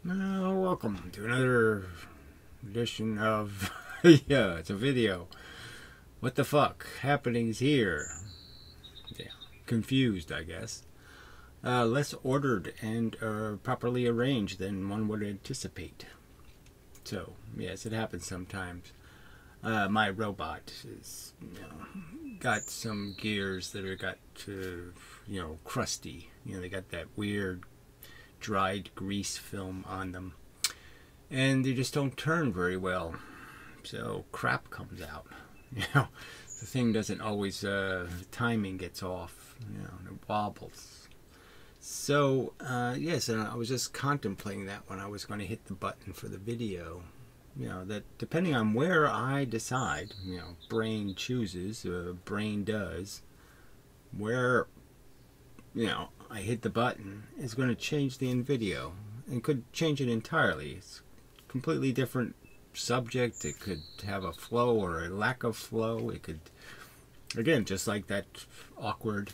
Welcome to another edition of yeah, it's a video. What the fuck happening's here? Yeah, confused, I guess. Less ordered and properly arranged than one would anticipate. So yes, it happens sometimes. My robot is, got some gears that are got crusty. They got that weird dried grease film on them, and they just don't turn very well, so crap comes out. The thing doesn't always, the timing gets off, and it wobbles. So yes, and I was just contemplating that when I was going to hit the button for the video, that depending on where I decide, brain chooses, brain does, where I hit the button is going to change the video, and could change it entirely. It's a completely different subject. It could have a flow or a lack of flow. It could, again, just like that awkward,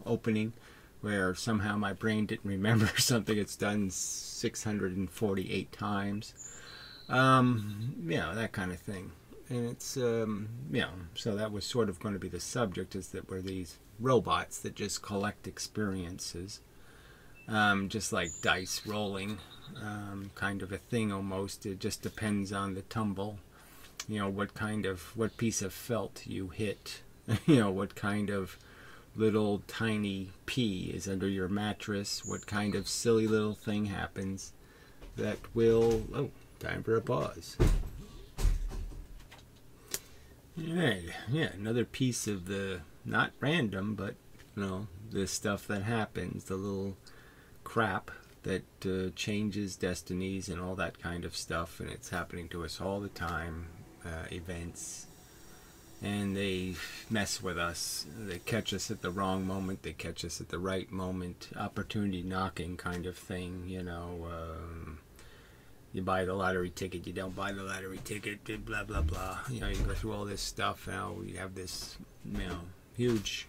opening where somehow my brain didn't remember something it's done 648 times. That kind of thing. And it's, so that was sort of going to be the subject, is that we're these robots that just collect experiences, just like dice rolling, kind of a thing almost. It just depends on the tumble, what piece of felt you hit, what kind of little tiny pea is under your mattress, what kind of silly little thing happens that will, time for a pause. Right, yeah, another piece of the, not random, but, the stuff that happens, the little crap that changes destinies and all that kind of stuff, and it's happening to us all the time, events, and they mess with us. They catch us at the wrong moment, they catch us at the right moment, opportunity knocking kind of thing, you buy the lottery ticket, you don't buy the lottery ticket, blah, blah, blah. You go through all this stuff. Now we have this, huge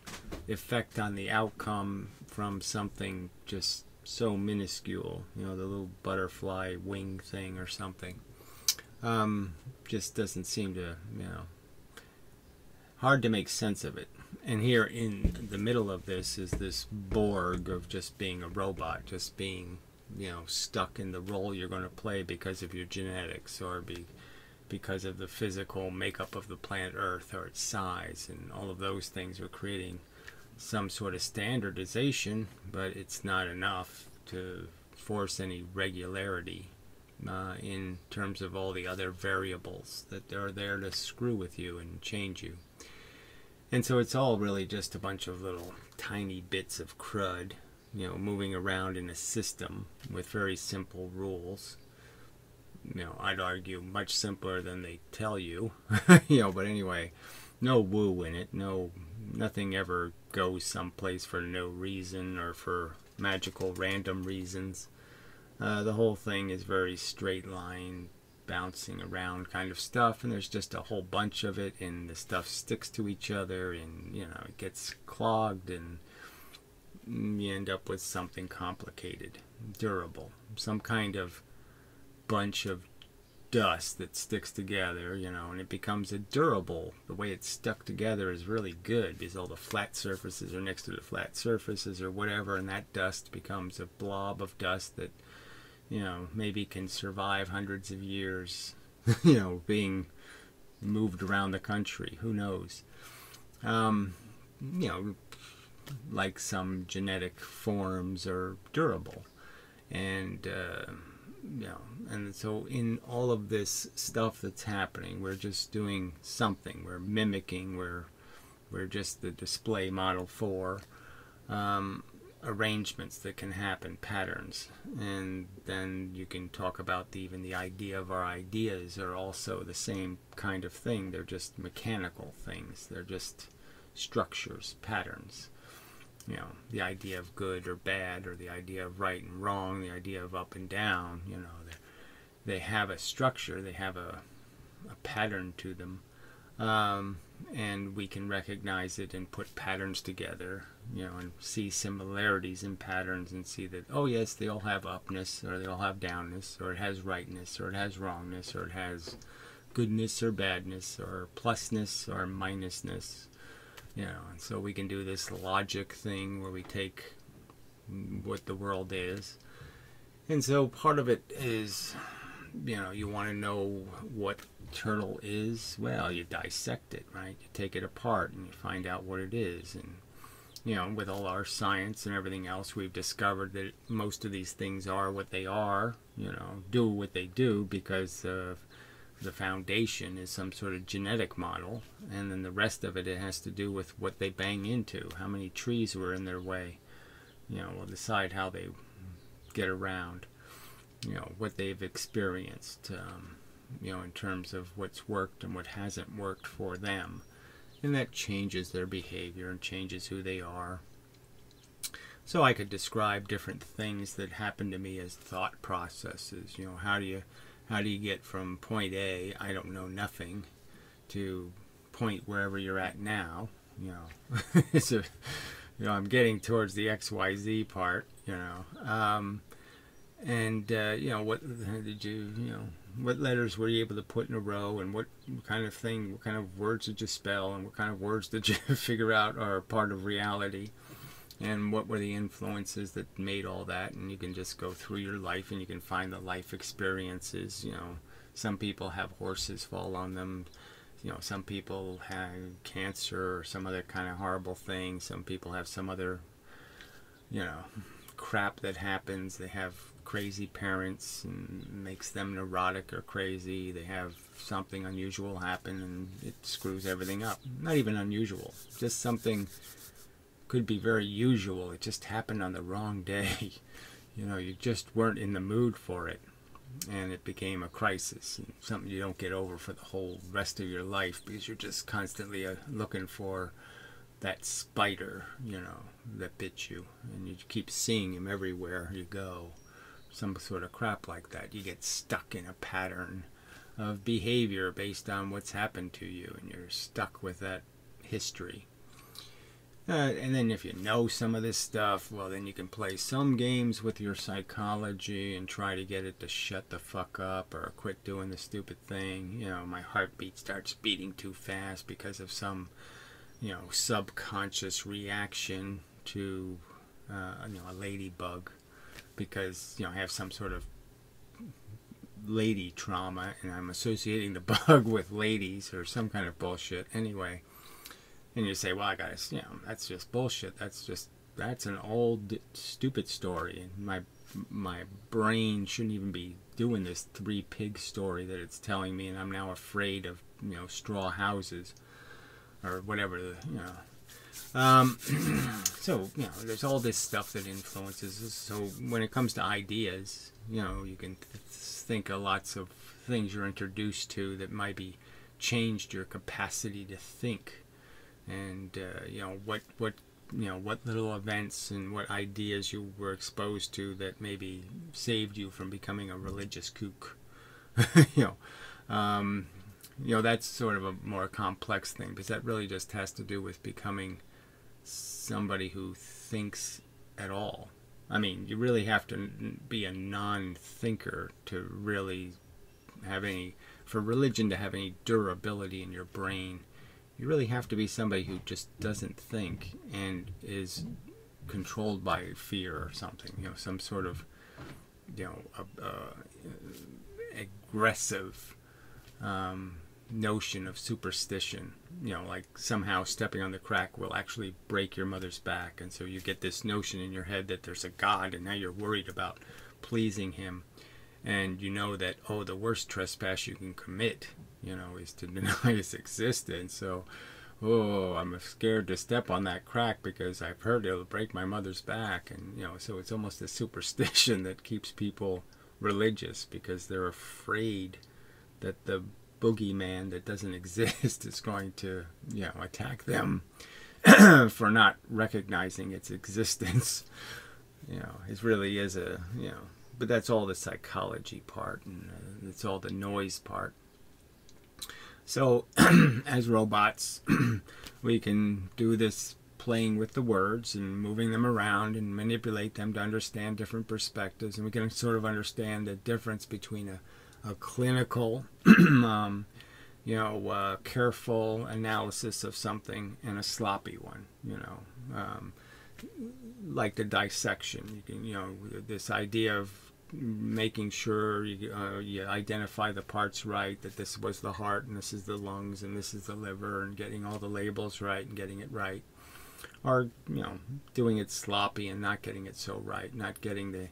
effect on the outcome from something just so minuscule, the little butterfly wing thing or something. Just doesn't seem to, hard to make sense of it. And here in the middle of this is this Borg of just being a robot, just being, stuck in the role you're going to play because of your genetics, or because of the physical makeup of the planet Earth, or its size, and all of those things are creating some sort of standardization, but it's not enough to force any regularity in terms of all the other variables that are there to screw with you and change you. And so it's all really just a bunch of little tiny bits of crud, moving around in a system with very simple rules. I'd argue much simpler than they tell you. But anyway, no woo in it. Nothing ever goes someplace for no reason or for magical random reasons. The whole thing is very straight line, bouncing around kind of stuff, and there's just a whole bunch of it, and the stuff sticks to each other, and it gets clogged, and you end up with something complicated, durable, some kind of bunch of dust that sticks together, and it becomes a durable. The way it's stuck together is really good, because all the flat surfaces are next to the flat surfaces or whatever, and that dust becomes a blob of dust that, maybe can survive hundreds of years, being moved around the country. Who knows? Like some genetic forms are durable, and and so in all of this stuff that's happening, we're just doing something. We're mimicking. We're just the display model for arrangements that can happen, patterns. And then you can talk about even the idea of our ideas are also the same kind of thing. They're just mechanical things. They're just structures, patterns. The idea of good or bad, or the idea of right and wrong, the idea of up and down, they have a structure, they have a pattern to them. and we can recognize it and put patterns together, you know, and see similarities in patterns and see that, oh yes, they all have upness, or they all have downness, or it has rightness, or it has wrongness, or it has goodness or badness, or plusness or minusness, you know. And so we can do this logic thing where we take what the world is. And so part of it is, you know, you want to know what turtle is. Well, you dissect it, right? You take it apart and you find out what it is. And, you know, with all our science and everything else, we've discovered that most of these things are what they are, you know, do what they do because the foundation is some sort of genetic model, and then the rest of it has to do with what they bang into. How many trees were in their way, you know, will decide how they get around, you know, what they've experienced, you know, in terms of what's worked and what hasn't worked for them. And that changes their behavior and changes who they are. So I could describe different things that happen to me as thought processes. You know, how do you get from point A, I don't know nothing, to point wherever you're at now? You know, it's a, you know, I'm getting towards the XYZ part. You know, you know, what did you know? What letters were you able to put in a row, and what kind of thing, what kind of words did you spell, and what kind of words did you figure out are part of reality, and what were the influences that made all that? And you can just go through your life and you can find the life experiences. You know, some people have horses fall on them. You know, some people have cancer or some other kind of horrible thing. Some people have some other, you know, crap that happens. They have crazy parents and makes them neurotic or crazy. They have something unusual happen and it screws everything up. Not even unusual, just something could be very usual. It just happened on the wrong day. You know, you just weren't in the mood for it, and it became a crisis, and something you don't get over for the whole rest of your life because you're just constantly looking for that spider, you know, that bit you, and you keep seeing him everywhere you go. Some sort of crap like that. You get stuck in a pattern of behavior based on what's happened to you, and you're stuck with that history. And then if you know some of this stuff, well, then you can play some games with your psychology and try to get it to shut the fuck up or quit doing the stupid thing. You know, my heartbeat starts beating too fast because of some, you know, subconscious reaction to, you know, a ladybug. Because, you know, I have some sort of lady trauma and I'm associating the bug with ladies or some kind of bullshit anyway. And you say, well, I gotta, you know, that's just bullshit. That's an old stupid story. And my brain shouldn't even be doing this three pig story that it's telling me, and I'm now afraid of, you know, straw houses or whatever, you know. So, you know, there's all this stuff that influences us. So when it comes to ideas, you know, you can think of lots of things you're introduced to that might be changed your capacity to think. And, you know, what little events and what ideas you were exposed to that maybe saved you from becoming a religious kook. You know, that's sort of a more complex thing, because that really just has to do with becoming somebody who thinks at all. I mean, you really have to be a non-thinker to really have any, for religion to have any durability in your brain. You really have to be somebody who just doesn't think and is controlled by fear or something, you know, some sort of, you know, aggressive notion of superstition, you know, like somehow stepping on the crack will actually break your mother's back, and so you get this notion in your head that there's a God, and now you're worried about pleasing him, and you know that, oh, the worst trespass you can commit, you know, is to deny his existence. So, oh, I'm scared to step on that crack because I've heard it'll break my mother's back, and, you know, so it's almost a superstition that keeps people religious because they're afraid that the boogeyman that doesn't exist is going to, you know, attack them for not recognizing its existence. You know, it really is a, you know, but that's all the psychology part, and it's all the noise part. So as robots, we can do this playing with the words and moving them around and manipulate them to understand different perspectives, and we can sort of understand the difference between a clinical careful analysis of something and a sloppy one, like the dissection. You can, this idea of making sure you identify the parts right, that this was the heart and this is the lungs and this is the liver, and getting all the labels right and getting it right, or doing it sloppy and not getting it so right, not getting the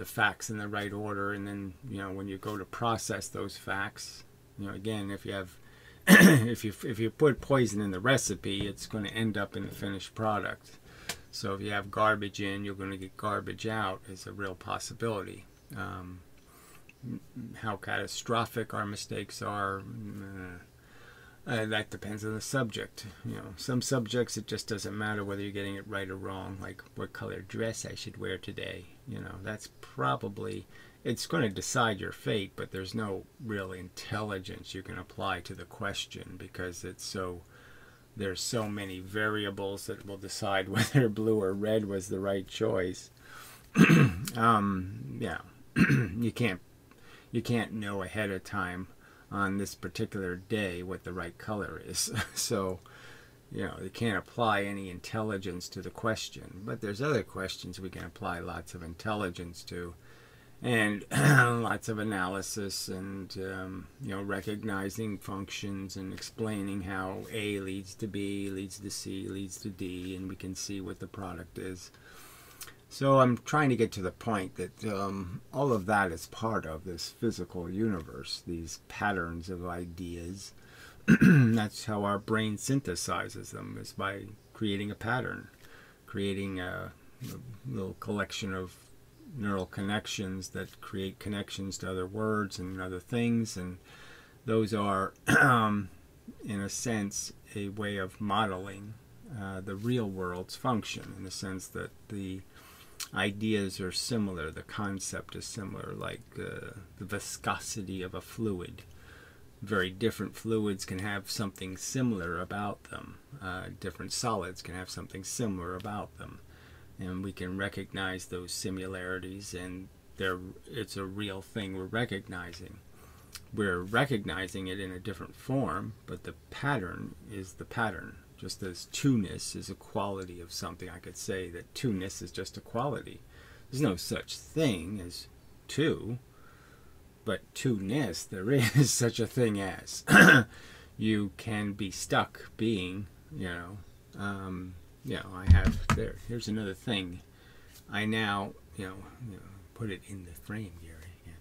facts in the right order, and then when you go to process those facts, again, if you have if you put poison in the recipe, it's going to end up in the finished product. So if you have garbage in, you're going to get garbage out, is a real possibility. How catastrophic our mistakes are, that depends on the subject. Some subjects it just doesn't matter whether you're getting it right or wrong, like what color dress I should wear today. That's probably, it's going to decide your fate, but there's no real intelligence you can apply to the question, because there's so many variables that will decide whether blue or red was the right choice. Yeah, you can't know ahead of time on this particular day what the right color is. So you can't apply any intelligence to the question, but there's other questions we can apply lots of intelligence to, and lots of analysis, and recognizing functions and explaining how A leads to B, leads to C, leads to D, and we can see what the product is. So I'm trying to get to the point that all of that is part of this physical universe, these patterns of ideas. That's how our brain synthesizes them, is by creating a pattern, creating a little collection of neural connections that create connections to other words and other things, and those are in a sense a way of modeling the real world's function, in the sense that the ideas are similar, the concept is similar, like the viscosity of a fluid. Very different fluids can have something similar about them. Different solids can have something similar about them. And we can recognize those similarities, and it's a real thing we're recognizing. We're recognizing it in a different form, but the pattern is the pattern. Just as two-ness is a quality of something, I could say that two-ness is just a quality. There's no such thing as two, but two-ness, there is such a thing as. You can be stuck being, I have here's another thing. I now, put it in the frame, Gary. Yeah.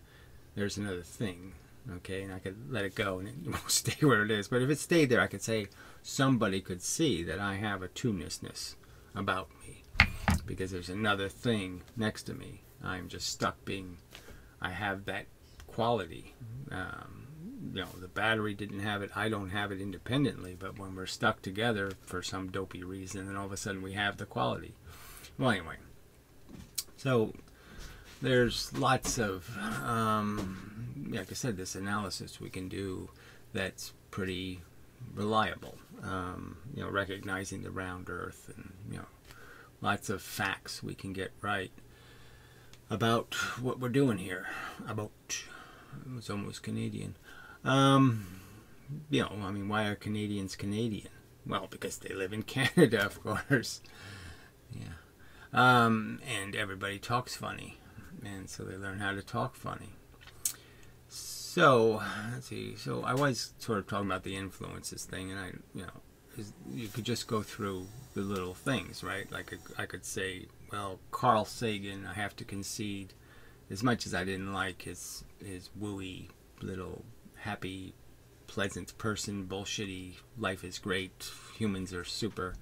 There's another thing, okay, and I could let it go and it won't stay where it is. But if it stayed there, I could say somebody could see that I have a two-ness about me, because there's another thing next to me. I'm just stuck being, I have that quality. The battery didn't have it, I don't have it independently, but when we're stuck together for some dopey reason, then all of a sudden we have the quality. Well, anyway, so there's lots of, like I said, this analysis we can do that's pretty reliable. Recognizing the round earth, and lots of facts we can get right about what we're doing here. It was almost Canadian. Why are Canadians Canadian? Well, because they live in Canada, of course. Yeah. And everybody talks funny, and so they learn how to talk funny. So, let's see. So I was sort of talking about the influences thing, and you could just go through the little things, right? Like I could say, well, Carl Sagan, I have to concede, as much as I didn't like his wooey little happy, pleasant person, bullshitty, life is great, humans are super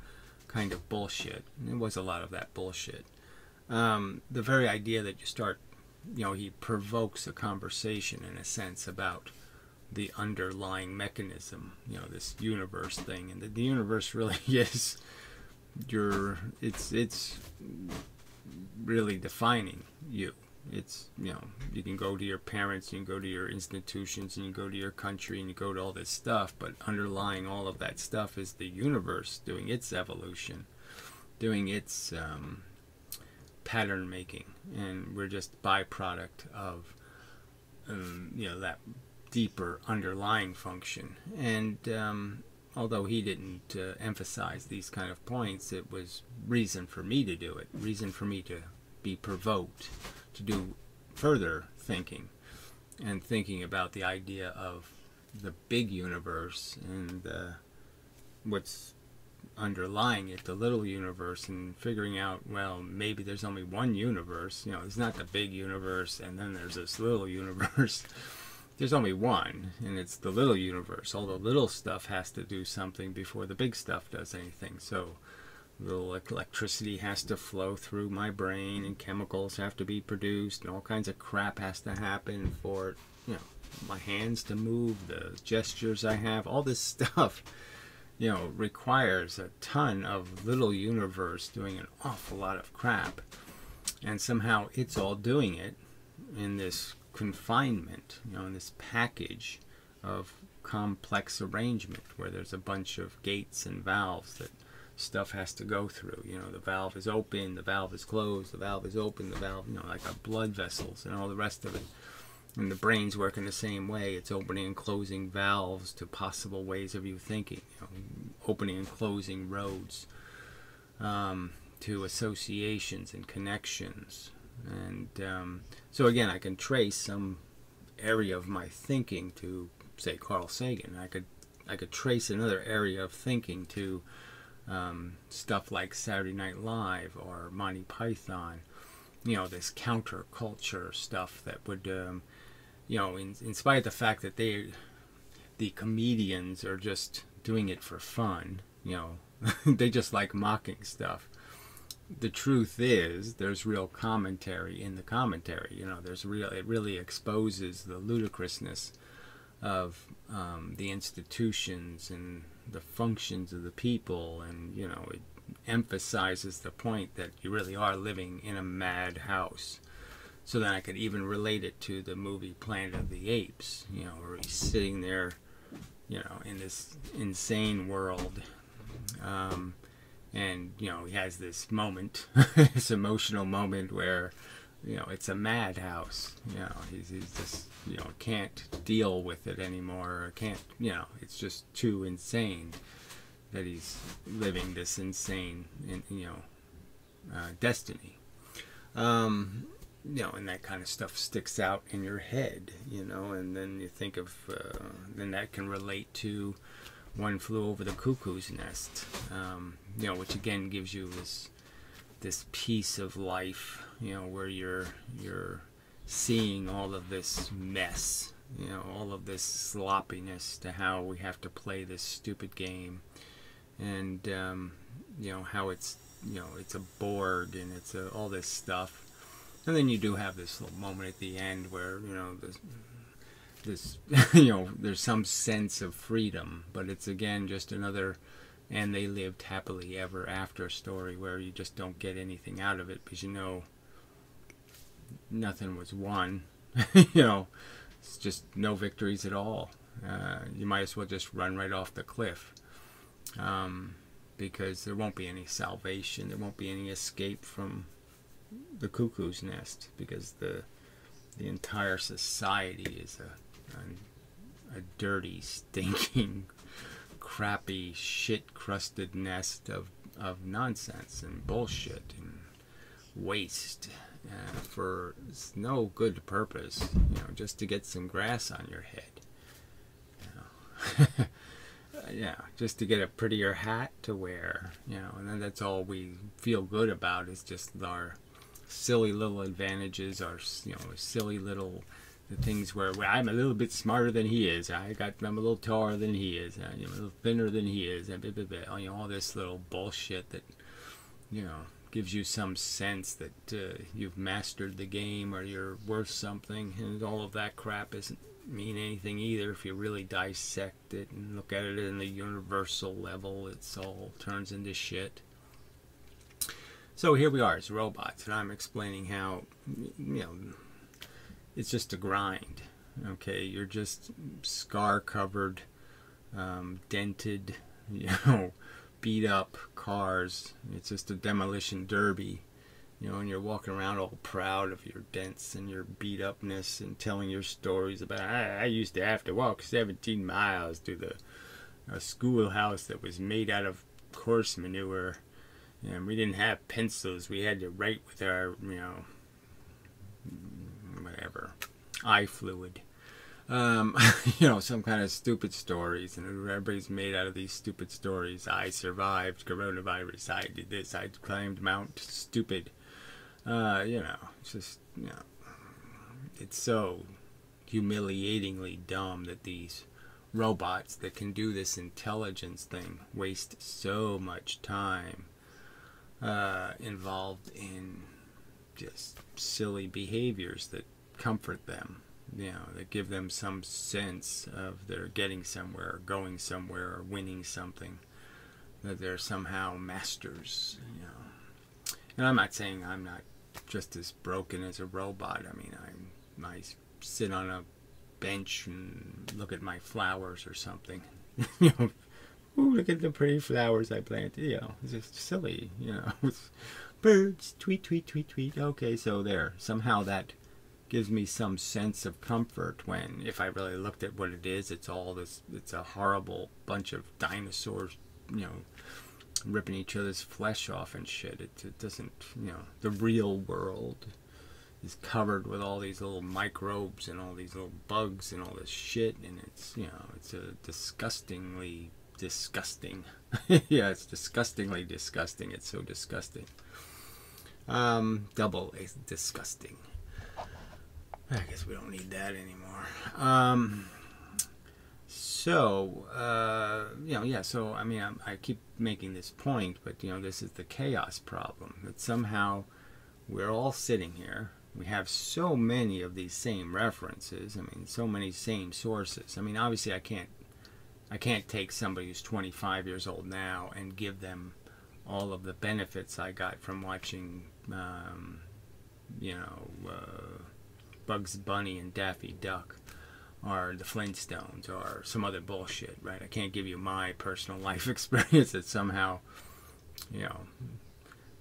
kind of bullshit. And there was a lot of that bullshit. The very idea that you start, he provokes a conversation in a sense about the underlying mechanism, this universe thing, and the universe really is it's really defining you. It's, you know, you can go to your parents, you can go to your institutions, and you go to your country, and you go to all this stuff, but underlying all of that stuff is the universe doing its evolution, doing its pattern making, and we're just byproduct of you know, that deeper underlying function. And although he didn't emphasize these kind of points, it was reason for me to do it, reason for me to be provoked to do further thinking, and thinking about the idea of the big universe and what's underlying it, the little universe, and figuring out, well, maybe there's only one universe. You know, it's not the big universe and then there's this little universe. There's only one, and it's the little universe. All the little stuff has to do something before the big stuff does anything. So little electricity has to flow through my brain, and chemicals have to be produced, and all kinds of crap has to happen for, you know, my hands to move, the gestures I have, all this stuff, you know, requires a ton of little universe doing an awful lot of crap. And somehow it's all doing it in this confinement, you know, in this package of complex arrangement where there's a bunch of gates and valves that stuff has to go through. You know, the valve is open, the valve is closed, the valve is open, the valve, you know, like our blood vessels and all the rest of it. And the brain's working the same way. It's opening and closing valves to possible ways of you thinking, you know, opening and closing roads to associations and connections. And so again, I can trace some area of my thinking to, say, Carl Sagan. I could trace another area of thinking to stuff like Saturday Night Live or Monty Python. You know, this counterculture stuff that would, you know, in spite of the fact that the comedians are just doing it for fun, you know, they just like mocking stuff. The truth is, there's real commentary in the commentary. You know, it really exposes the ludicrousness of the institutions and the functions of the people, and, you know, it emphasizes the point that you really are living in a mad house. So then I could even relate it to the movie Planet of the Apes, you know, where he's sitting there, you know, in this insane world. And, you know, he has this moment, this emotional moment where, you know, it's a madhouse. You know, he's just, you know, can't deal with it anymore. Or can't, you know, it's just too insane that he's living this insane, you know, destiny. You know, and that kind of stuff sticks out in your head, you know, and then you think of, then that can relate to One Flew Over the Cuckoo's Nest, you know, which again gives you this piece of life, you know, where you're seeing all of this mess, you know, all of this sloppiness to how we have to play this stupid game, and you know, how it's, you know, it's a Borg and it's all this stuff. And then you do have this little moment at the end where, you know, this you know, there's some sense of freedom, but it's again just another "and they lived happily ever after" story where you just don't get anything out of it because, you know, nothing was won. You know, it's just no victories at all. You might as well just run right off the cliff, because there won't be any salvation, there won't be any escape from the cuckoo's nest, because the entire society is a dirty, stinking, crappy, shit-crusted nest of nonsense and bullshit and waste for no good purpose, you know, just to get some grass on your head, you know. Yeah, just to get a prettier hat to wear, you know, and then that's all we feel good about is just our silly little advantages, our, you know, silly little the things where I'm a little bit smarter than he is, I'm a little taller than he is, I'm a little thinner than he is, and you know, all this little bullshit that, you know, gives you some sense that you've mastered the game or you're worth something, and all of that crap doesn't mean anything either if you really dissect it and look at it in the universal level. It's all turns into shit. So here we are as robots, and I'm explaining how, you know, it's just a grind. Okay, you're just scar covered, dented, you know, beat up cars. It's just a demolition derby, you know, and you're walking around all proud of your dents and your beat upness and telling your stories about, I used to have to walk 17 miles to a schoolhouse that was made out of horse manure, and we didn't have pencils. We had to write with our, you know, whatever, eye fluid. You know, some kind of stupid stories, and everybody's made out of these stupid stories. I survived coronavirus. I did this. I climbed Mount Stupid. You know, it's just, you know, it's so humiliatingly dumb that these robots that can do this intelligence thing waste so much time involved in just silly behaviors that comfort them, you know, that give them some sense of they're getting somewhere, or going somewhere, or winning something, that they're somehow masters, you know. And I'm not saying I'm not just as broken as a robot. I mean, I sit on a bench and look at my flowers or something. You know, ooh, look at the pretty flowers I planted. You know, it's just silly, you know. Birds, tweet, tweet, tweet, tweet. Okay, so there. Somehow that gives me some sense of comfort when, if I really looked at what it is, it's all this, it's a horrible bunch of dinosaurs, you know, ripping each other's flesh off and shit. It doesn't, you know, the real world is covered with all these little microbes and all these little bugs and all this shit, and it's, you know, it's a disgustingly disgusting. Yeah, it's disgustingly disgusting. It's so disgusting. Double disgusting. I guess we don't need that anymore. You know, yeah, so, I mean, I keep making this point, but, you know, this is the chaos problem, that somehow we're all sitting here. We have so many of these same references. I mean, so many same sources. I mean, obviously I can't take somebody who's 25 years old now and give them all of the benefits I got from watching, you know, Bugs Bunny and Daffy Duck, or the Flintstones, or some other bullshit, right? I can't give you my personal life experience that somehow, you know,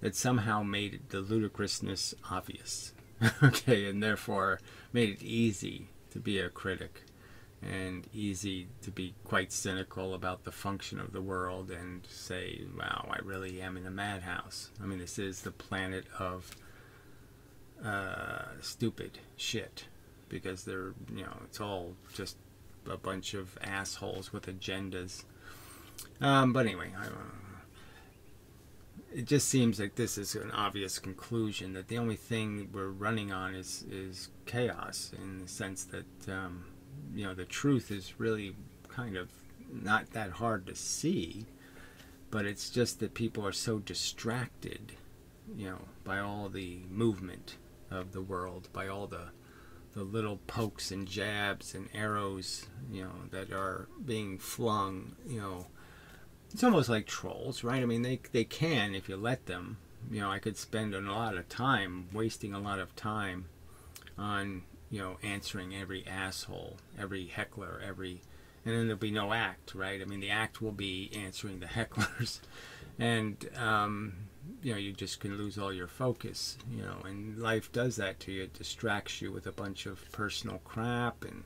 that somehow made the ludicrousness obvious. Okay, and therefore made it easy to be a critic and easy to be quite cynical about the function of the world and say, wow, I really am in a madhouse. I mean, this is the planet of stupid shit, because they're, you know, it's all just a bunch of assholes with agendas. But anyway, it just seems like this is an obvious conclusion, that the only thing we're running on is chaos, in the sense that, you know, the truth is really kind of not that hard to see, but it's just that people are so distracted, you know, by all the movement of the world, by all the little pokes and jabs and arrows, you know, that are being flung, you know. It's almost like trolls, right? I mean, they can, if you let them. You know, I could spend a lot of time, wasting a lot of time on, you know, answering every asshole, every heckler, and then there'll be no act, right? I mean, the act will be answering the hecklers. And, you know, you just can lose all your focus, you know, and life does that to you. It distracts you with a bunch of personal crap, and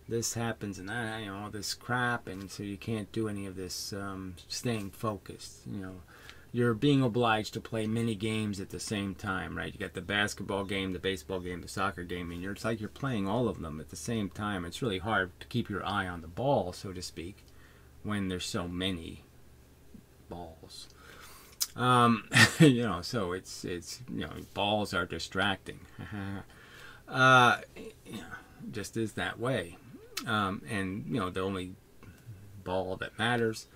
this happens and that, you know, all this crap, and so you can't do any of this staying focused, you know. You're being obliged to play many games at the same time, right? You got the basketball game, the baseball game, the soccer game, and it's like you're playing all of them at the same time. It's really hard to keep your eye on the ball, so to speak, when there's so many balls. You know, so it's you know, balls are distracting. Just is that way. And, you know, the only ball that matters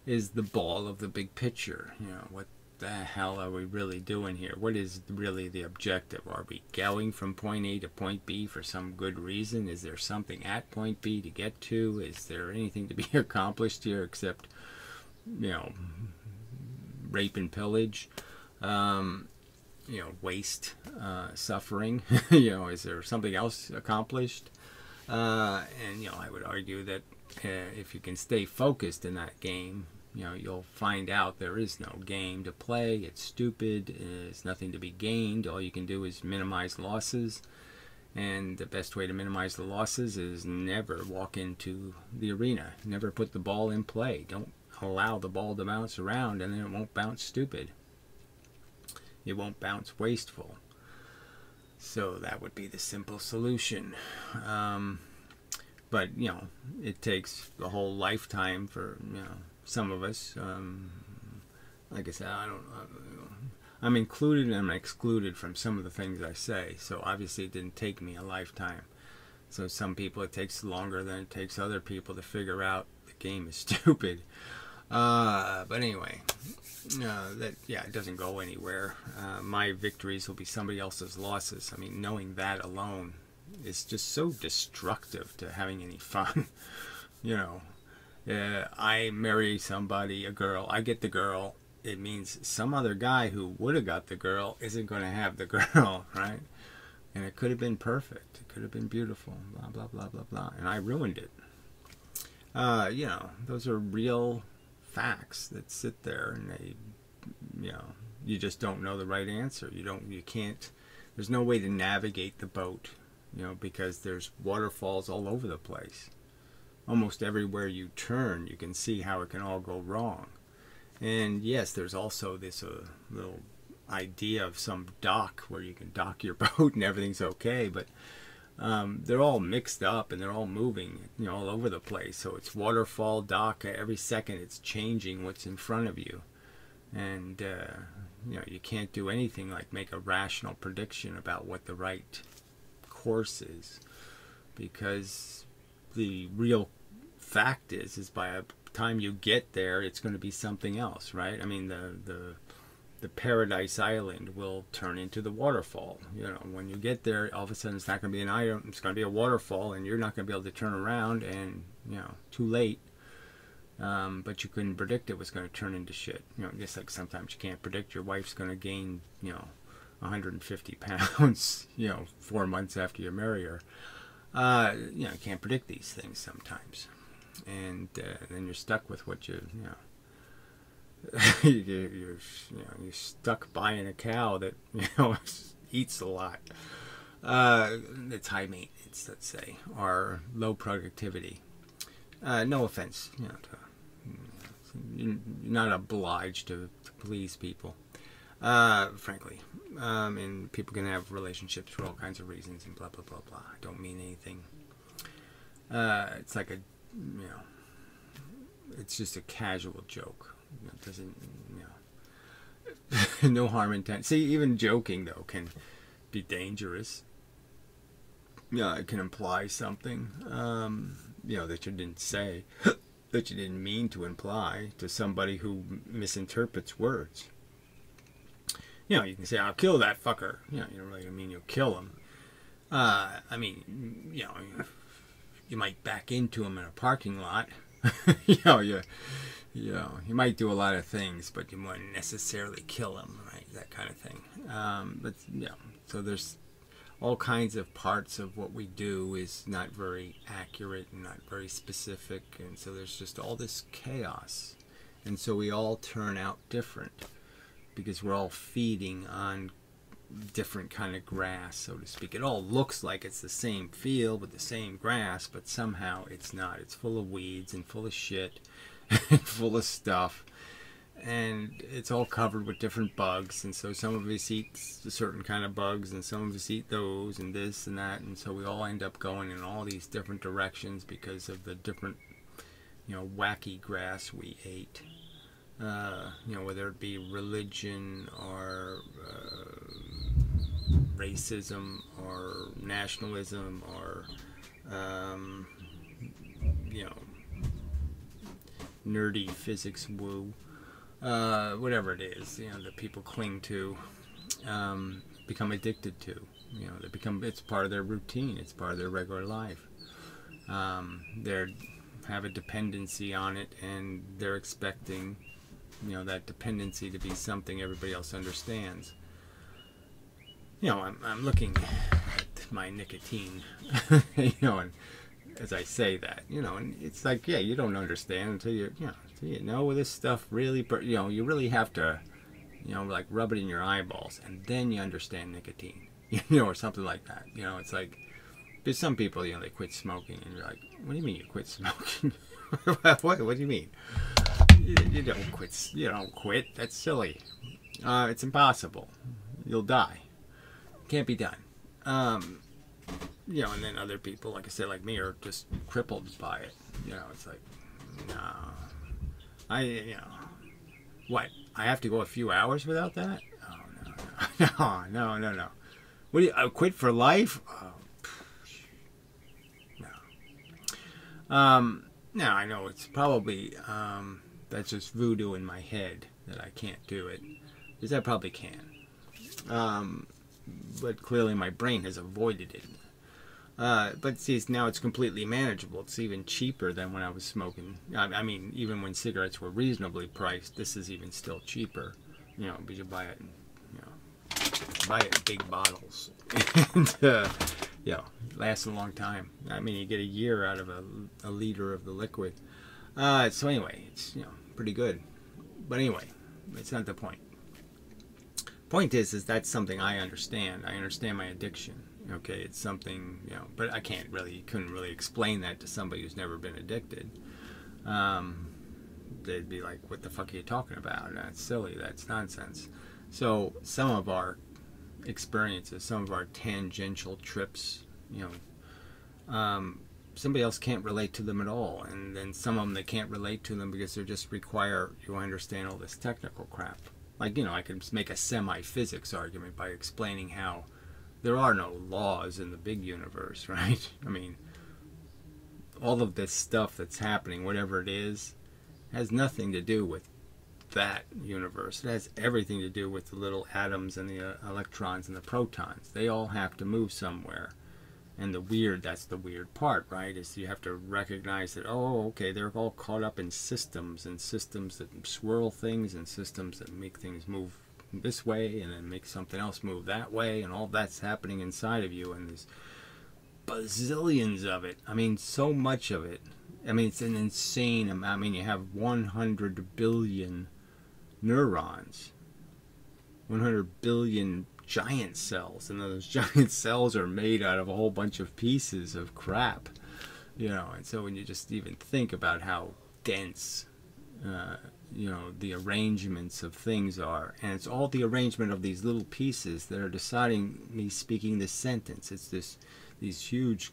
is the ball of the big picture. You know, what the hell are we really doing here? What is really the objective? Are we going from point A to point B for some good reason? Is there something at point B to get to? Is there anything to be accomplished here except, you know, rape and pillage? waste suffering? Is there something else accomplished? And I would argue that if you can stay focused in that game, you'll find out there is no game to play. It's stupid. There's nothing to be gained. All you can do is minimize losses. And the best way to minimize the losses is never walk into the arena. Never put the ball in play. Don't allow the ball to bounce around, and then it won't bounce stupid. It won't bounce wasteful. So that would be the simple solution. But, it takes a whole lifetime for, some of us. Like I said, I'm included and I'm excluded from some of the things I say. So obviously it didn't take me a lifetime. So some people it takes longer than it takes other people to figure out the game is stupid. But anyway, it doesn't go anywhere. My victories will be somebody else's losses. I mean, knowing that alone is just so destructive to having any fun. I marry somebody, a girl, I get the girl. It means some other guy who would have got the girl isn't going to have the girl, right? And it could have been perfect. It could have been beautiful, blah, blah, blah, blah, blah. And I ruined it. Those are real facts that sit there, and they, you just don't know the right answer. You can't, there's no way to navigate the boat, because there's waterfalls all over the place. Almost everywhere you turn, you can see how it can all go wrong. And yes, there's also this little idea of some dock where you can dock your boat and everything's okay, but they're all mixed up and they're all moving, all over the place. So it's waterfall, dock, every second it's changing what's in front of you. And, you can't do anything like make a rational prediction about what the right course is, because the real fact is by the time you get there, it's going to be something else, right? I mean, the paradise island will turn into the waterfall. When you get there, all of a sudden it's not going to be an island, it's going to be a waterfall, and you're not going to be able to turn around, and too late. But you couldn't predict it was going to turn into shit. Just like sometimes you can't predict your wife's going to gain 150 pounds 4 months after you marry her. You can't predict these things sometimes, and then you're stuck with what you're stuck buying a cow that eats a lot. It's high maintenance, let's say, or low productivity. No offense, you're not obliged to please people, frankly. And people can have relationships for all kinds of reasons and blah blah blah blah. I don't mean anything. It's like it's just a casual joke. It doesn't, no harm intended. See, even joking though can be dangerous. It can imply something, that you didn't say, that you didn't mean to imply to somebody who misinterprets words. You can say, "I'll kill that fucker." You don't really mean you'll kill him. I mean, you might back into him in a parking lot. You might do a lot of things, but you wouldn't necessarily kill him, right? That kind of thing. But so there's all kinds of parts of what we do is not very accurate and not very specific, and so there's just all this chaos, and so we all turn out different because we're all feeding on different kind of grass, so to speak. It all looks like it's the same field with the same grass, but somehow it's not. It's full of weeds and full of shit and full of stuff, and it's all covered with different bugs, and so some of us eat a certain kind of bugs and some of us eat those and this and that, and so we all end up going in all these different directions because of the different wacky grass we ate. Whether it be religion or racism or nationalism or nerdy physics woo, whatever it is, that people cling to, become addicted to. It's part of their routine, it's part of their regular life. They have a dependency on it, and they're expecting that dependency to be something everybody else understands. I'm looking at my nicotine, and as I say that, and it's like, yeah, you don't understand until until you know this stuff really, you really have to, like rub it in your eyeballs, and then you understand nicotine, or something like that. It's like, there's some people, they quit smoking, and you're like, what do you mean you quit smoking? what do you mean? You don't quit. You don't quit. That's silly. It's impossible. You'll die. Can't be done. And then other people, like I said, like me, are just crippled by it. It's like, no. What? I have to go a few hours without that? Oh, no. What do you, quit for life? Oh, no. Now, I know it's probably, that's just voodoo in my head that I can't do it. Because I probably can. But clearly my brain has avoided it. But see, now it's completely manageable. It's even cheaper than when I was smoking. I mean, even when cigarettes were reasonably priced, this is even still cheaper. Because you buy it in big bottles. And, lasts a long time. I mean, you get a year out of a liter of the liquid. So anyway, it's, pretty good. But anyway, it's not the point. Point is that's something I understand. I understand my addiction. Okay, it's something, but I couldn't really explain that to somebody who's never been addicted. They'd be like, what the fuck are you talking about? That's silly. That's nonsense. So some of our experiences, some of our tangential trips, somebody else can't relate to them at all. And then some of them, they can't relate to them because they just require you understand all this technical crap. Like, I could make a semi-physics argument by explaining how there are no laws in the big universe, right? I mean, all of this stuff that's happening, whatever it is, has nothing to do with that universe. It has everything to do with the little atoms and the electrons and the protons. They all have to move somewhere. And that's the weird part, right? Is you have to recognize that, oh, okay, they're all caught up in systems, and systems that swirl things, and systems that make things move this way, and then make something else move that way, and all that's happening inside of you, and there's bazillions of it. I mean, so much of it. I mean, it's an insane amount. I mean, you have 100 billion neurons, 100 billion giant cells, and those giant cells are made out of a whole bunch of pieces of crap, and so when you just even think about how dense the arrangements of things are, and it's all the arrangement of these little pieces that are deciding me speaking this sentence. It's these huge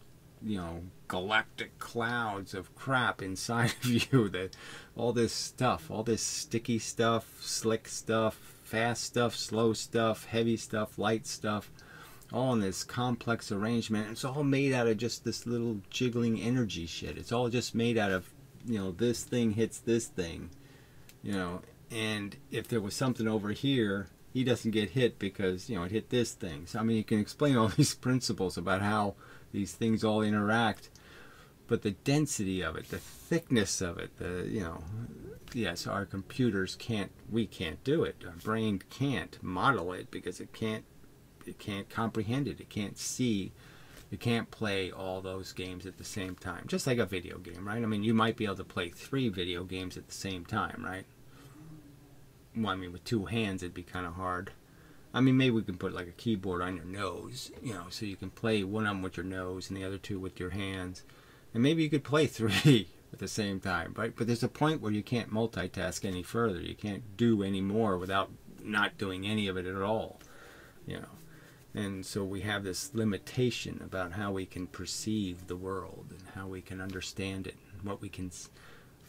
galactic clouds of crap inside of you, that all this stuff, all this sticky stuff, slick stuff, fast stuff, slow stuff, heavy stuff, light stuff, all in this complex arrangement. It's all made out of just this little jiggling energy shit. It's all just made out of, this thing hits this thing, and if there was something over here, he doesn't get hit because, it hit this thing. So, I mean, you can explain all these principles about how these things all interact, but the density of it, the thickness of it, yes, our computers we can't do it. Our brain can't model it because it can't comprehend it. It can't see. It can't play all those games at the same time. Just like a video game, right? I mean, you might be able to play 3 video games at the same time, right? Well, I mean, with 2 hands, it'd be kind of hard. I mean, maybe we can put like a keyboard on your nose, so you can play one of them with your nose and the other 2 with your hands. And maybe you could play 3 at the same time, right? But there's a point where you can't multitask any further. You can't do any more without not doing any of it at all, And so we have this limitation about how we can perceive the world and how we can understand it, and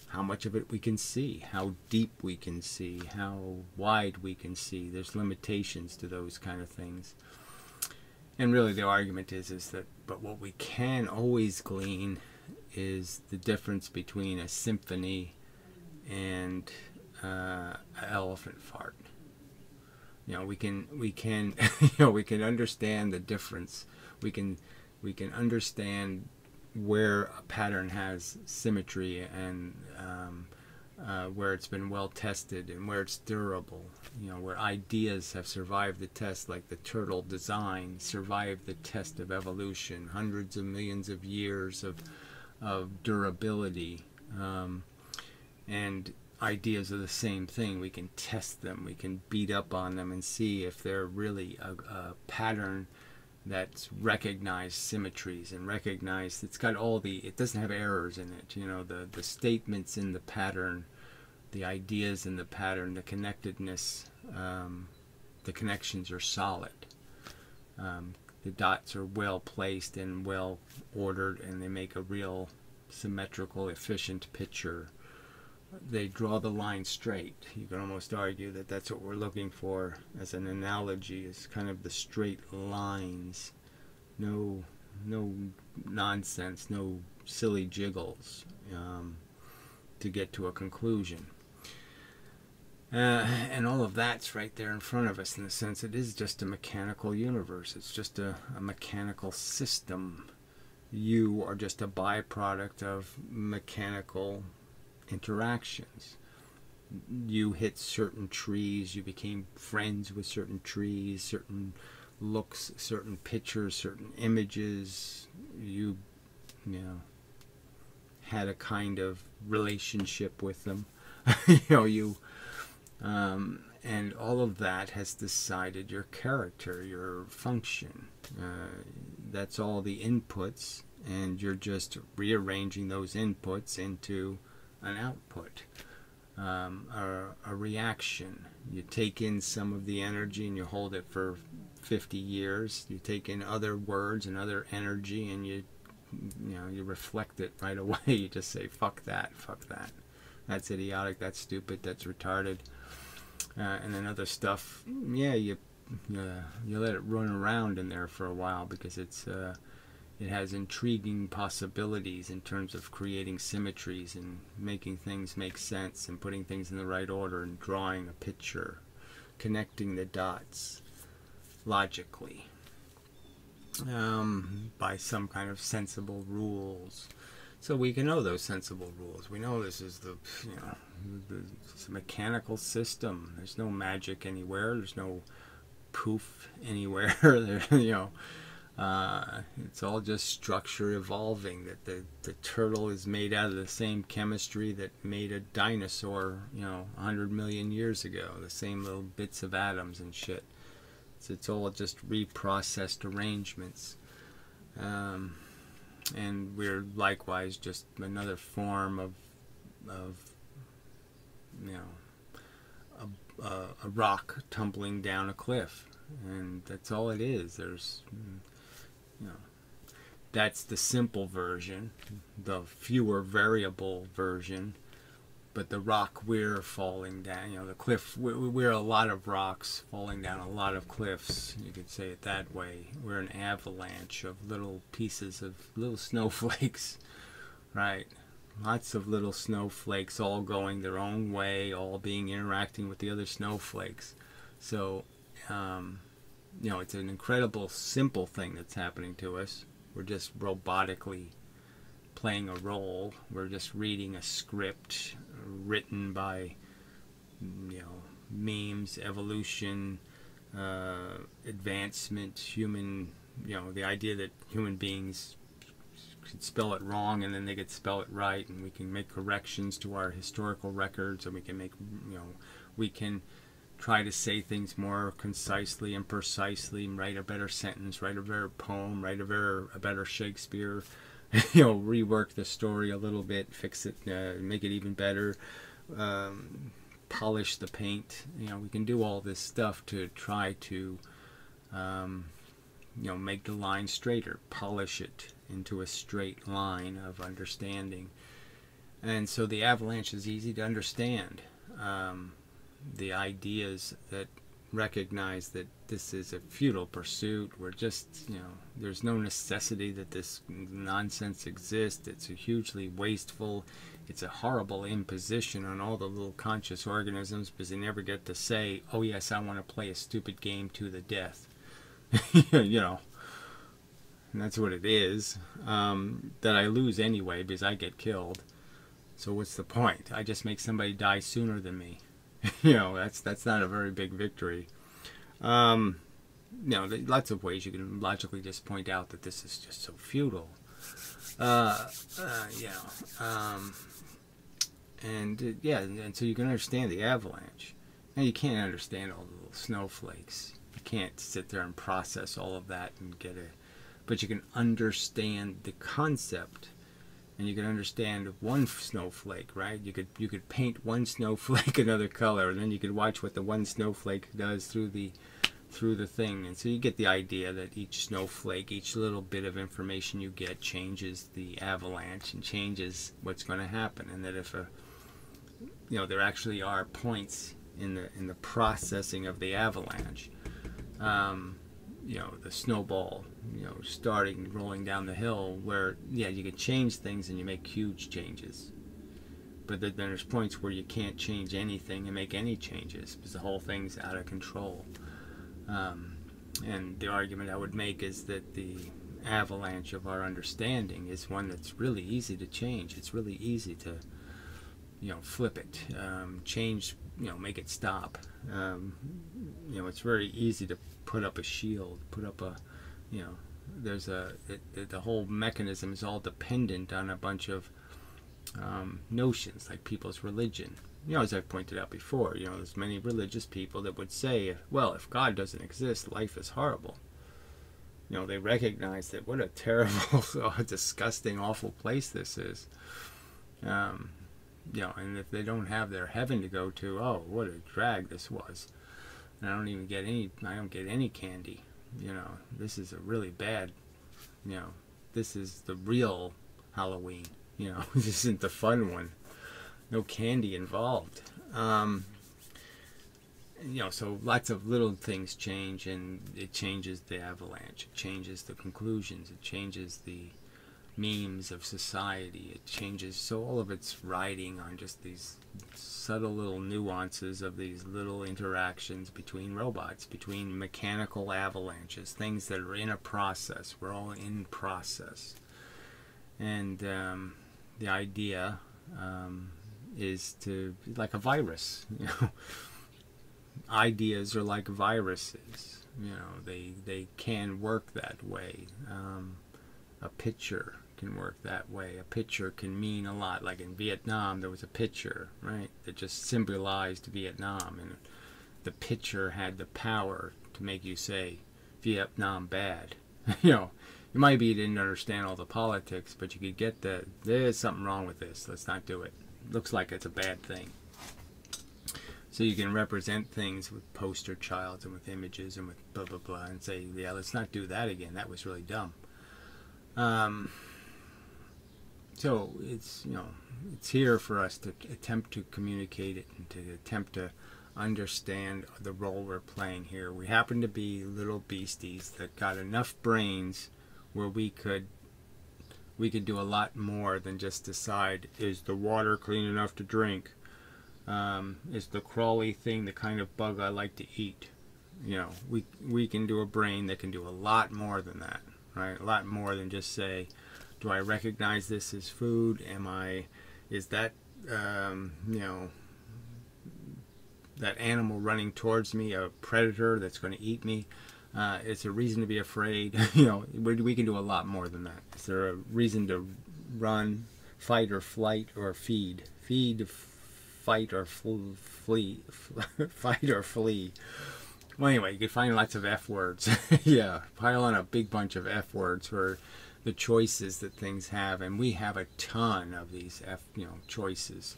how much of it we can see, how deep we can see, how wide we can see. There's limitations to those kind of things. And really the argument is that, but what we can always glean is the difference between a symphony and an elephant fart. We can we can understand the difference. We can understand where a pattern has symmetry and where it's been well tested and where it's durable, where ideas have survived the test, like the turtle design survived the test of evolution, hundreds of millions of years of durability. And ideas are the same thing. We can test them, we can beat up on them and see if they're really a pattern that's recognized symmetries and recognized, it's got all the, it doesn't have errors in it. The statements in the pattern, the ideas in the pattern, the connectedness, the connections are solid. The dots are well placed and well ordered, and they make a real symmetrical, efficient picture. They draw the line straight. You can almost argue that that's what we're looking for as an analogy, is kind of the straight lines. No nonsense, no silly jiggles to get to a conclusion. And all of that's right there in front of us, in the sense it is just a mechanical universe. It's just a mechanical system. You are just a byproduct of mechanical interactions. You hit certain trees, you became friends with certain trees, certain looks, certain pictures, certain images. You had a kind of relationship with them. And all of that has decided your character, your function. That's all the inputs, and you're just rearranging those inputs into an output, a reaction. You take in some of the energy and you hold it for 50 years. You take in other words and other energy, and you reflect it right away. You just say, fuck that, that's idiotic, that's stupid, that's retarded. And then other stuff, you let it run around in there for a while, because it has intriguing possibilities in terms of creating symmetries and making things make sense and putting things in the right order and drawing a picture, connecting the dots logically by some kind of sensible rules. So we can know those sensible rules. We know this is it's a mechanical system. There's no magic anywhere. There's no poof anywhere. It's all just structure evolving. That the turtle is made out of the same chemistry that made a dinosaur, 100 million years ago. The same little bits of atoms and shit. It's all just reprocessed arrangements. And we're likewise just another form of a rock tumbling down a cliff, and that's all it is. There's that's the simple version, the fewer variable version. But the rock we're falling down, the cliff, we're a lot of rocks falling down a lot of cliffs, you could say it that way. We're an avalanche of little pieces of little snowflakes, right? Lots of little snowflakes all going their own way, all interacting with the other snowflakes. So, it's an incredible simple thing that's happening to us. We're just robotically playing a role. We're just reading a script written by memes, evolution, advancement, human, the idea that human beings could spell it wrong and then they could spell it right, and we can make corrections to our historical records, and we can make we can try to say things more concisely and precisely, write a better sentence, write a better poem, write a better Shakespeare. Rework the story a little bit, fix it, make it even better, polish the paint. We can do all this stuff to try to, make the line straighter, polish it into a straight line of understanding. And so the avalanche is easy to understand. The ideas that recognize that this is a futile pursuit. We're just, there's no necessity that this nonsense exists. It's a hugely wasteful, it's a horrible imposition on all the little conscious organisms, because they never get to say, oh yes, I want to play a stupid game to the death. And that's what it is. That I lose anyway because I get killed. So what's the point? I just make somebody die sooner than me. You know, that's not a very big victory. You know, lots of ways you can logically just point out that this is just so futile. You know, and so you can understand the avalanche. Now you can't understand all the little snowflakes. You can't sit there and process all of that and get it, but you can understand the concept, and you can understand one snowflake, right? You could paint one snowflake another color, and then you could watch what the one snowflake does through the thing, and so you get the idea that each snowflake, each little bit of information you get, changes the avalanche and changes what's going to happen, and that if you know, there actually are points in the processing of the avalanche. You know, the snowball, you know, starting rolling down the hill, where yeah, you can change things and you make huge changes, but then there's points where you can't change anything and make any changes because the whole thing's out of control. And the argument I would make is that the avalanche of our understanding is one that's really easy to change. It's really easy to, you know, flip it, change, you know, make it stop. You know, it's very easy to put up a shield, put up a, you know, there's the whole mechanism is all dependent on a bunch of notions, like people's religion. You know, as I've pointed out before, you know, there's many religious people that would say, well, if God doesn't exist, life is horrible. You know, they recognize that what a terrible, disgusting, awful place this is. You know, and if they don't have their heaven to go to, oh, what a drag this was. And I don't get any candy. You know, this is a really bad, you know, this is the real Halloween. You know, this isn't the fun one. No candy involved. You know, so lots of little things change, and it changes the avalanche. It changes the conclusions. It changes the memes of society. It changes, so all of it's riding on just these subtle little nuances of these little interactions between robots, between mechanical avalanches, things that are in a process. We're all in process. And the idea is to, like a virus, you know. Ideas are like viruses, you know, they can work that way. A picture can work that way. A picture can mean a lot. Like in Vietnam, there was a picture, right, that just symbolized Vietnam, and the picture had the power to make you say, Vietnam bad. You know, it might be you didn't understand all the politics, but you could get that there's something wrong with this. Let's not do it. Looks like it's a bad thing. So you can represent things with poster childs and with images and with blah blah blah, and say, yeah, let's not do that again. That was really dumb. So it's, you know, it's here for us to attempt to communicate it and to attempt to understand the role we're playing here. We happen to be little beasties that got enough brains where we could do a lot more than just decide, is the water clean enough to drink? Is the crawly thing the kind of bug I like to eat? You know, we can do a brain that can do a lot more than that, right? A lot more than just say, do I recognize this as food? Is that, you know, that animal running towards me a predator that's going to eat me? It's a reason to be afraid. You know, we can do a lot more than that. Is there a reason to run, fight or flight, or feed? Feed, fight or flee. Fight or flee. Well, anyway, you can find lots of F words. Yeah, pile on a big bunch of F words for the choices that things have, and we have a ton of these choices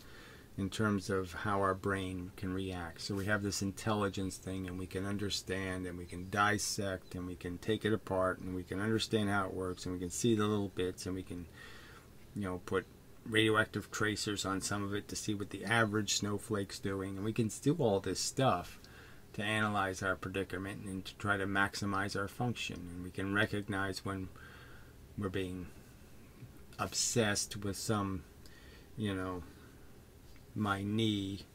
in terms of how our brain can react. So we have this intelligence thing, and we can understand, and we can dissect, and we can take it apart, and we can understand how it works, and we can see the little bits, and we can, you know, put radioactive tracers on some of it to see what the average snowflake's doing, and we can do all this stuff to analyze our predicament and to try to maximize our function. And we can recognize when we're being obsessed with some, you know, my knee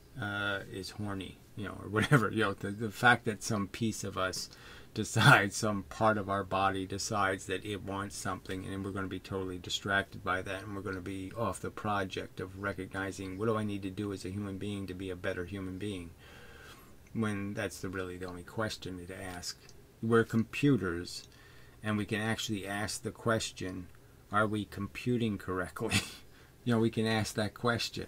is horny. or whatever, the fact that some piece of us decides, some part of our body decides that it wants something, and we're going to be totally distracted by that, and we're going to be off the project of recognizing, what do I need to do as a human being to be a better human being, when that's really the only question to ask. We're computers, and we can actually ask the question, are we computing correctly? We can ask that question.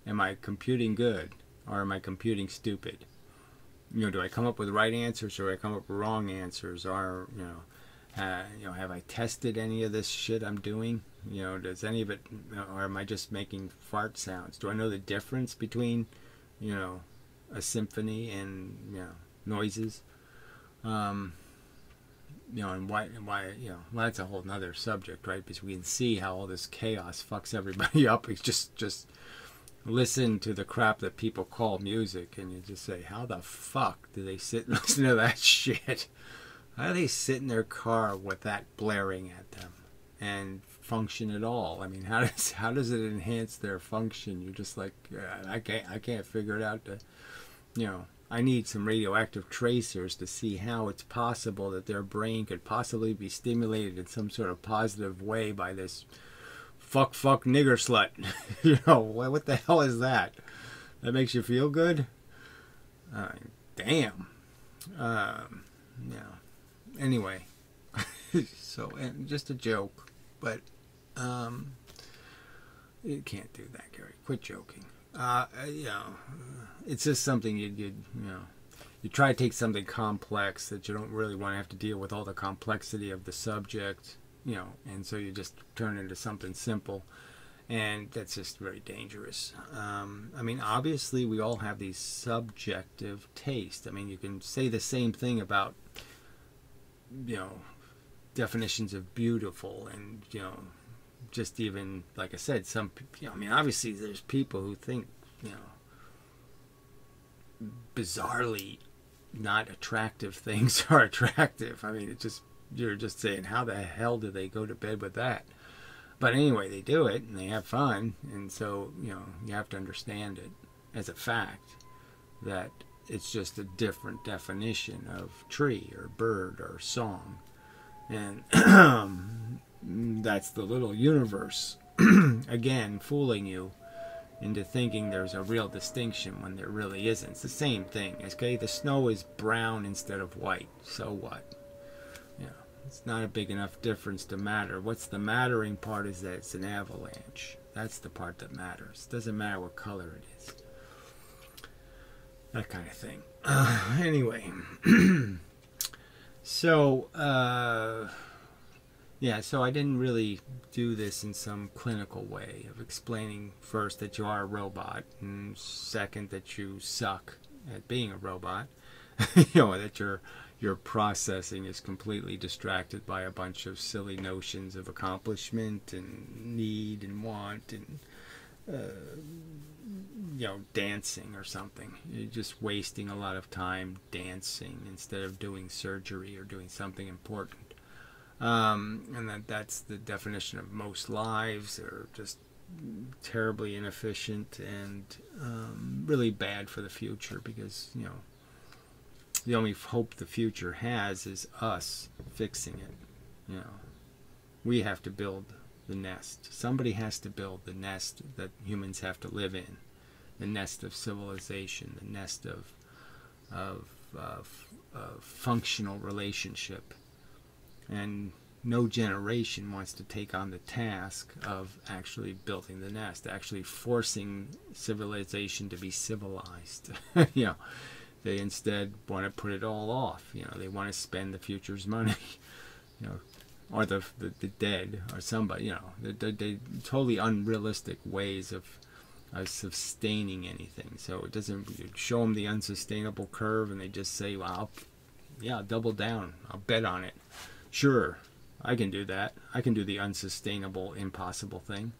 Am I computing good, or am I computing stupid? Do I come up with right answers, or do I come up with wrong answers? Or, have I tested any of this shit I'm doing? Does any of it, or am I just making fart sounds? Do I know the difference between, a symphony and, noises? And why, well, that's a whole nother subject, right? Because we can see how all this chaos fucks everybody up. It's just listen to the crap that people call music, and you just say, how the fuck do they sit and listen to that shit? How do they sit in their car with that blaring at them and function at all? I mean, how does it enhance their function? You're just like, I can't figure it out. I need some radioactive tracers to see how it's possible that their brain could possibly be stimulated in some sort of positive way by this fuck nigger slut. What the hell is that? That makes you feel good? Damn. Anyway, so, and just a joke, but you can't do that, Gary. Quit joking. It's just something you try to take something complex that you don't really want to have to deal with all the complexity of the subject, and so you just turn it into something simple, and that's just very dangerous. I mean, obviously we all have these subjective tastes. I mean, you can say the same thing about, definitions of beautiful, and, just even, like I said, some, I mean, obviously there's people who think, bizarrely not attractive things are attractive. I mean, you're just saying, how the hell do they go to bed with that? But anyway, they do it, and they have fun, and so, you have to understand it as a fact that it's just a different definition of tree or bird or song. And that's the little universe, again, fooling you into thinking there's a real distinction when there really isn't. It's the same thing. Okay, the snow is brown instead of white. So what? It's not a big enough difference to matter. What's the mattering part is that it's an avalanche. That's the part that matters. It doesn't matter what color it is. That kind of thing. Anyway. So, so I didn't really do this in some clinical way of explaining first that you are a robot, and second that you suck at being a robot. That your processing is completely distracted by a bunch of silly notions of accomplishment and need and want and dancing or something. You're just wasting a lot of time dancing instead of doing surgery or doing something important. And that's the definition of most lives. They're just terribly inefficient and really bad for the future, because the only hope the future has is us fixing it. We have to build the nest. Somebody has to build the nest that humans have to live in, the nest of civilization, the nest of functional relationship. And no generation wants to take on the task of actually building the nest, actually forcing civilization to be civilized. They instead want to put it all off. They want to spend the future's money, or the dead, or somebody. They totally unrealistic ways of sustaining anything. So it doesn't, you show them the unsustainable curve, and they just say, "Well, I'll double down. I'll bet on it. Sure, I can do that. I can do the unsustainable, impossible thing."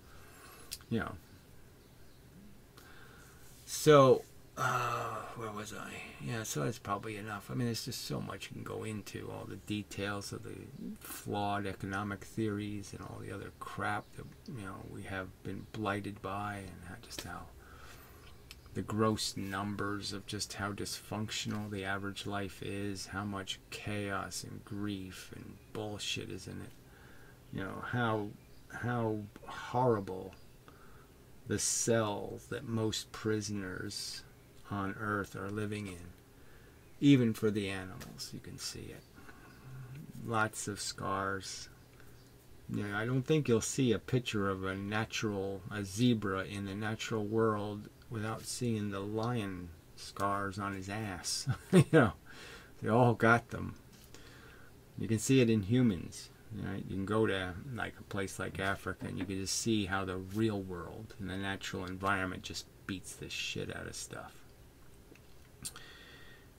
So. Where was I? Yeah, so that's probably enough. I mean, there's just so much you can go into, all the details of the flawed economic theories and all the other crap that we have been blighted by, and just how the gross numbers of just how dysfunctional the average life is, how much chaos and grief and bullshit is in it. You know, how horrible the cells that most prisoners on Earth are living in. Even for the animals, you can see it. Lots of scars. You know, I don't think you'll see a picture of a zebra in the natural world without seeing the lion scars on his ass. You know, they all got them. You can see it in humans. Right? You can go to like a place like Africa and you can just see how the real world and the natural environment just beats the shit out of stuff.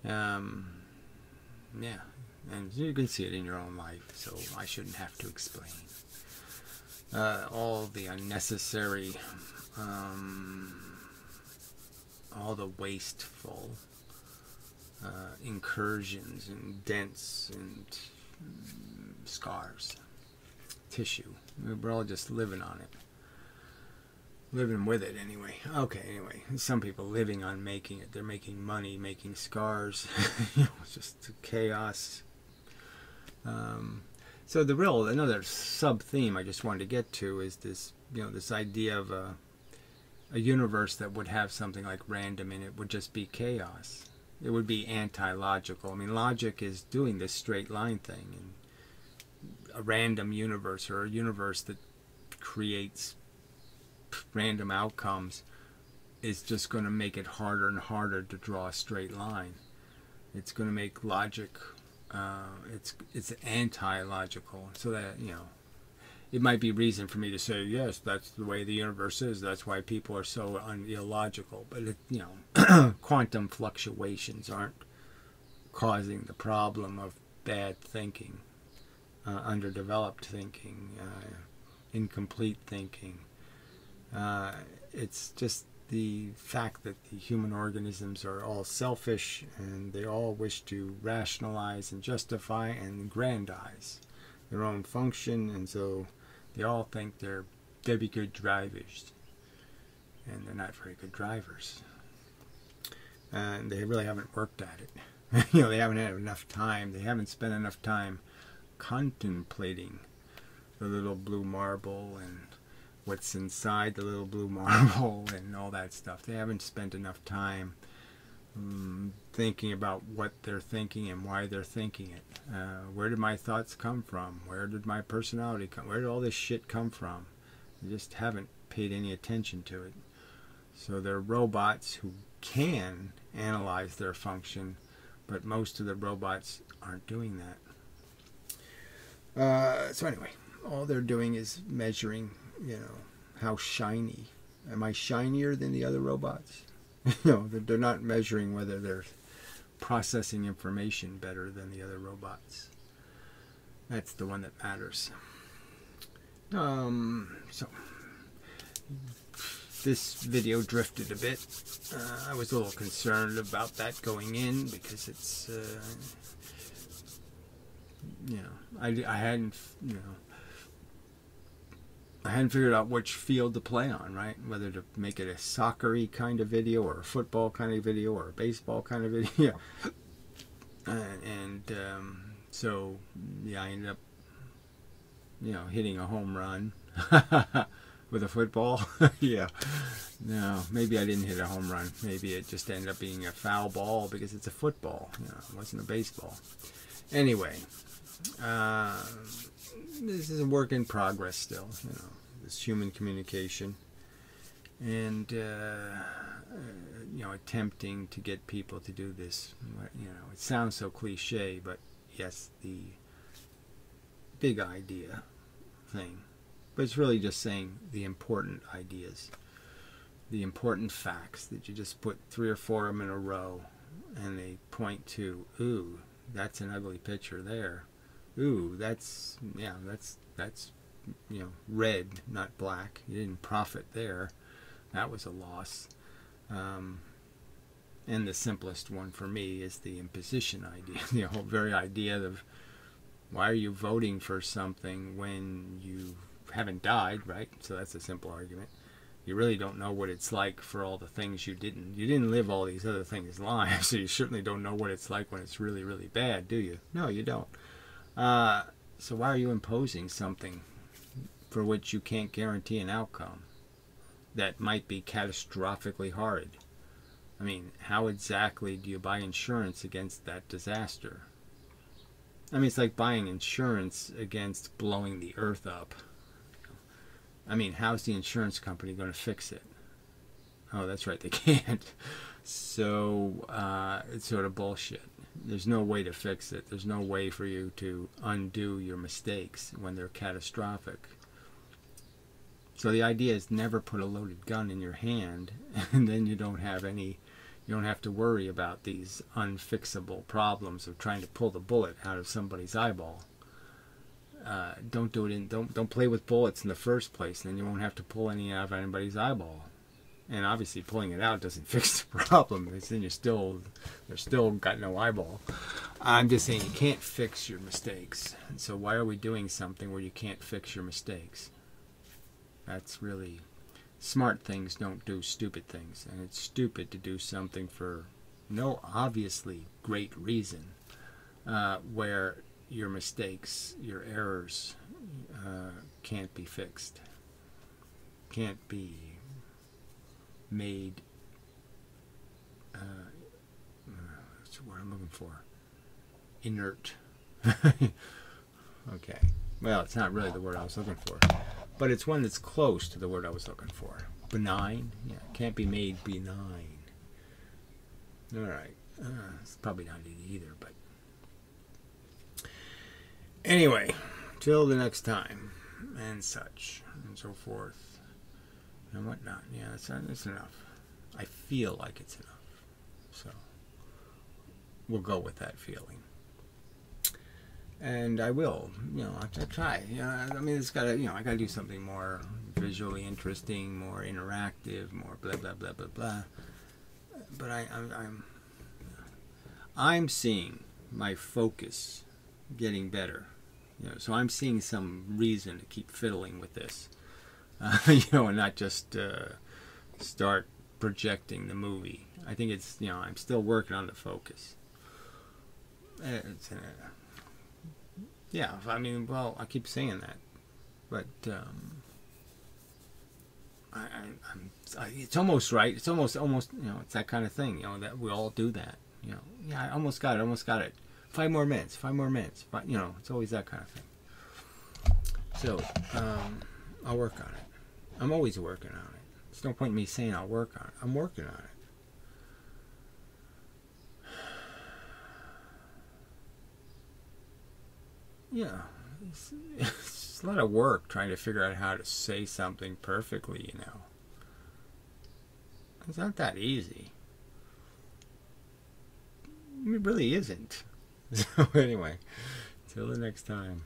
Yeah, and you can see it in your own life, so I shouldn't have to explain. All the unnecessary, all the wasteful incursions and dents and scars, tissue. We're all just living on it. Living with it anyway. Okay, anyway. Some people living on making it. They're making money, making scars. You know, it's just chaos. So another sub-theme I just wanted to get to is this, you know, this idea of a universe that would have something like random in it would just be chaos. It would be anti-logical. I mean, logic is doing this straight line thing, and a random universe, or a universe that creates random outcomes, is just going to make it harder and harder to draw a straight line. It's going to make logic, it's anti-logical, so that, you know, it might be reason for me to say, yes, that's the way the universe is, that's why people are so illogical, but it, you know, quantum fluctuations aren't causing the problem of bad thinking, underdeveloped thinking, incomplete thinking. It's just the fact that the human organisms are all selfish and they all wish to rationalize and justify and aggrandize their own function, and so they all think they're very good drivers, and they're not very good drivers, and they really haven't worked at it. You know, they haven't had enough time, they haven't spent enough time contemplating the little blue marble and what's inside the little blue marble and all that stuff. They haven't spent enough time thinking about what they're thinking and why they're thinking it. Where did my thoughts come from? Where did my personality come? Where did all this shit come from? They just haven't paid any attention to it. So they're robots who can analyze their function, but most of the robots aren't doing that. So anyway, all they're doing is measuring, you know, how shiny. Am I shinier than the other robots? You know, they're not measuring whether they're processing information better than the other robots. That's the one that matters. So this video drifted a bit. I was a little concerned about that going in because it's, you know, I hadn't, you know, I hadn't figured out which field to play on, right? Whether to make it a soccer-y kind of video, or a football kind of video, or a baseball kind of video. So, yeah, I ended up, you know, hitting a home run with a football. Yeah. No, maybe I didn't hit a home run. Maybe it just ended up being a foul ball because it's a football. You know, it wasn't a baseball. Anyway, this is a work in progress still, you know, this human communication, and you know, attempting to get people to do this. You know, it sounds so cliche, but yes, the big idea thing, but it's really just saying the important ideas, the important facts that you just put 3 or 4 of them in a row, and they point to, ooh, that's an ugly picture there. Ooh, that's, yeah, that's, you know, red, not black. You didn't profit there. That was a loss. And the simplest one for me is the imposition idea. The whole very idea of, why are you voting for something when you haven't died, right? So that's a simple argument. You really don't know what it's like for all the things you didn't live all these other things lives, so you certainly don't know what it's like when it's really, really bad, do you? No, you don't. So why are you imposing something for which you can't guarantee an outcome that might be catastrophically horrid? I mean, how exactly do you buy insurance against that disaster? I mean, it's like buying insurance against blowing the earth up. I mean, how's the insurance company going to fix it? Oh, that's right, they can't. So it's sort of bullshit. There's no way to fix it. There's no way for you to undo your mistakes when they're catastrophic. So the idea is never put a loaded gun in your hand, and then you don't have to worry about these unfixable problems of trying to pull the bullet out of somebody's eyeball. Don't play with bullets in the first place, and then you won't have to pull any out of anybody's eyeball. And obviously pulling it out doesn't fix the problem, because then they're still got no eyeball. I'm just saying you can't fix your mistakes. And so why are we doing something where you can't fix your mistakes? That's really, smart things don't do stupid things, and it's stupid to do something for no obviously great reason, where your mistakes, your errors, can't be fixed, can't be made, what's the word I'm looking for? Inert. Okay. Well, it's not really the word I was looking for, but it's one that's close to the word I was looking for. Benign? Yeah, can't be made benign. All right. It's probably not it either, but anyway, till the next time, and such, and so forth, and whatnot. Yeah, that's enough. I feel like it's enough. So, we'll go with that feeling. And I will, I try. I mean, it's gotta, I gotta do something more visually interesting, more interactive, more blah, blah, blah, blah, blah. But I'm seeing my focus getting better. So I'm seeing some reason to keep fiddling with this, and not just start projecting the movie. I think it's, I'm still working on the focus. Yeah, I mean, well, I keep saying that, but it's almost right. It's almost, it's that kind of thing, that we all do that. Yeah, I almost got it. 5 more minutes. But, it's always that kind of thing. So, I'll work on it. I'm always working on it. There's no point in me saying I'll work on it. I'm working on it. Yeah, it's a lot of work trying to figure out how to say something perfectly, It's not that easy. It really isn't. So anyway, till the next time.